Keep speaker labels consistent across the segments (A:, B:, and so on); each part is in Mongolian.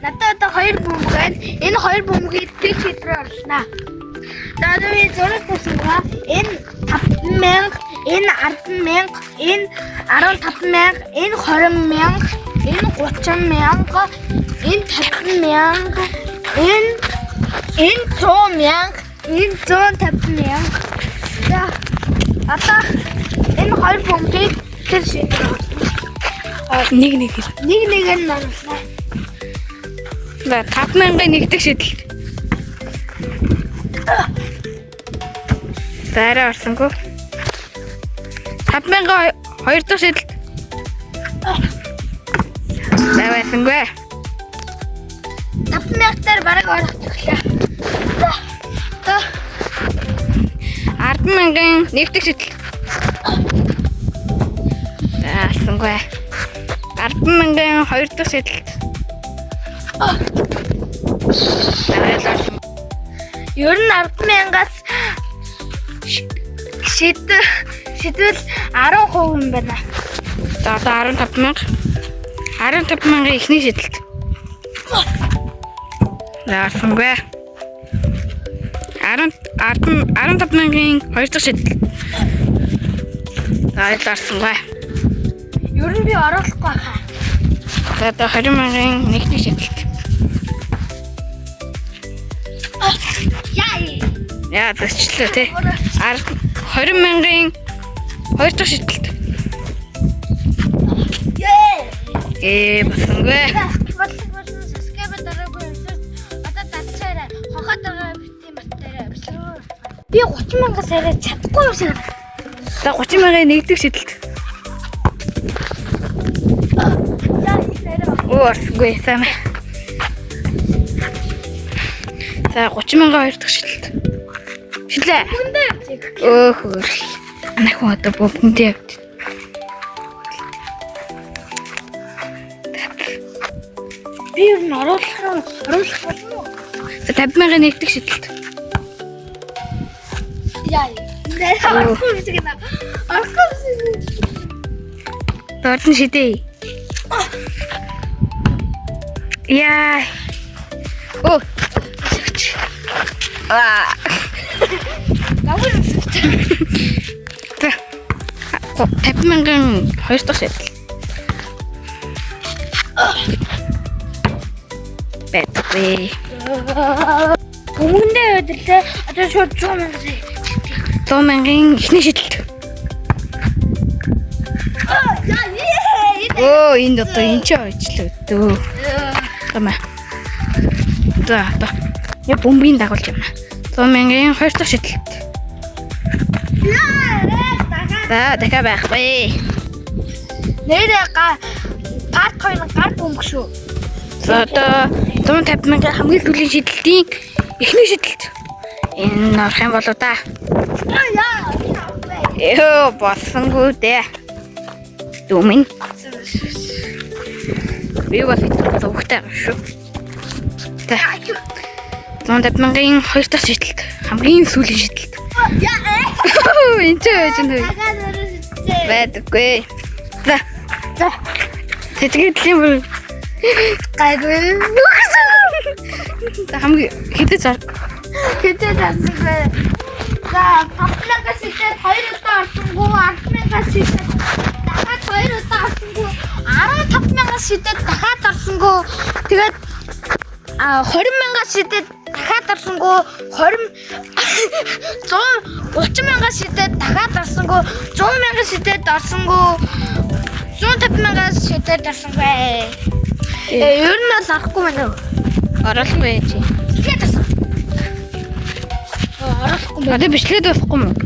A: Надад одоо 2 бөмбөг байна. Энэ 2 бөмбөгийг тэг шийдрээ орлоо. За би зураг тавьсан байгаа. Энэ 50,000, энэ 10,000, энэ 15,000, энэ 20,000, энэ 30,000, энэ 50,000, энэ 100,000, энэ 150,000. За одоо энэ 2 бөмбөгийг тэг шийдрээ орлоо.
B: Нэг нь
A: орлоо.
B: За 5,000-ын нэгдэх шийдэл. За арай орсонгүй. 5,000-ын 2 дахь шийдэл. За байсангүй.
A: 50,000-аар бараг орох төглөө. За
B: 10,000-ын нэгдэх шийдэл. За алсангүй. 10,000-ын 2 дахь шийдэл.
A: Ер нь 10,000-аас шийдвэл 10% юм байна.
B: За одоо 15,000. 15,000-ын эхний шийдэлт. За алсангүй. 15,000-ын 2 дахь шийдэл. За алсангүй.
A: Ер нь би оруулахгүй хаа.
B: За одоо 20,000-ын нэгдэх шийдэлт. Яа зөвчлөө те. 20,000-ын 2 дахь шийдэлт. Басангүй.
A: Саскэбэ дараагүй юмсаа одоо татчаарай. Хохоод байгаа битгий матараа. Би 30,000-аас арай чадахгүй юм шиг.
B: За 30,000-ын нэгдэх шийдэлт. Орсгүй сайн. За 30,000-ын 2 дахь шийдэлт. Шилээ.
A: Хүндээ.
B: Өөхөр. Анахын одоо бүгдээ явд.
A: Би ер нь оруулах болно уу?
B: За 50,000-ын нэгдэх шийдэлт.
A: Яа. Арахгүй юм шиг наа. Арахгүй юм.
B: Дордон шидээ. Яа. Оо.
A: Давуу юм.
B: 50,000-ын 2 дахь шийдэл. Бэтгүй.
A: Хүмүүндээ өдөрлөө. Одоо шууд 100,000.
B: 100,000-ын эхний шийдэлт. Оо энд одоо энэ ч ажлаа дөө. Тамаа. За одоо я бомбын дагуулж байна. 100,000-ын 2 дахь шийдэлт. За дахиад байхгүй.
A: Нэрээ гарт хоёрын гарт бөмбөг шүү.
B: За одоо 150,000-ын хамгийн сүүлийн шийдэлтийн эхний шийдэлт. Энэ орох юм болоо да. Ёо бассангүй дээ. Дүмэн. Би бас зөвхтэй шүү. Тэ. 150,000-ын 2 дахь шийдэлт. Хамгийн сүүлийн шийдэлт. Энд ч байж нэ. Бэтгүй. За. Сэтгэл юм.
A: Гайгүй.
B: Хамгийн хэдэж
A: зарсан бай. За 5,000-аас шийдээд 2 удаа орсонгүй, 10,000-аас шийдээд дахиад 2 удаа орсонгүй, 15,000-аас шийдээд дахиад орсонгүй. Тэгээд 20,000-аас шийдээд дахиад орсонгүй, 130,000-аас шийдээд дахиад орсонгүй, 100,000-аас шийдээд орсонгүй, 150,000-аас шийдээд орсонгүй. Ер нь бол орохгүй байна уу?
B: Оролцохгүй чи.
A: Тэгээд орсон. Орохгүй байна.
B: Одоо бичлээд байхгүй юм уу?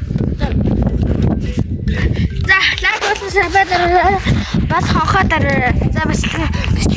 A: За, лайк болон сабскрайб дараарай. Бас хонхоо дараарай. За, бичлэг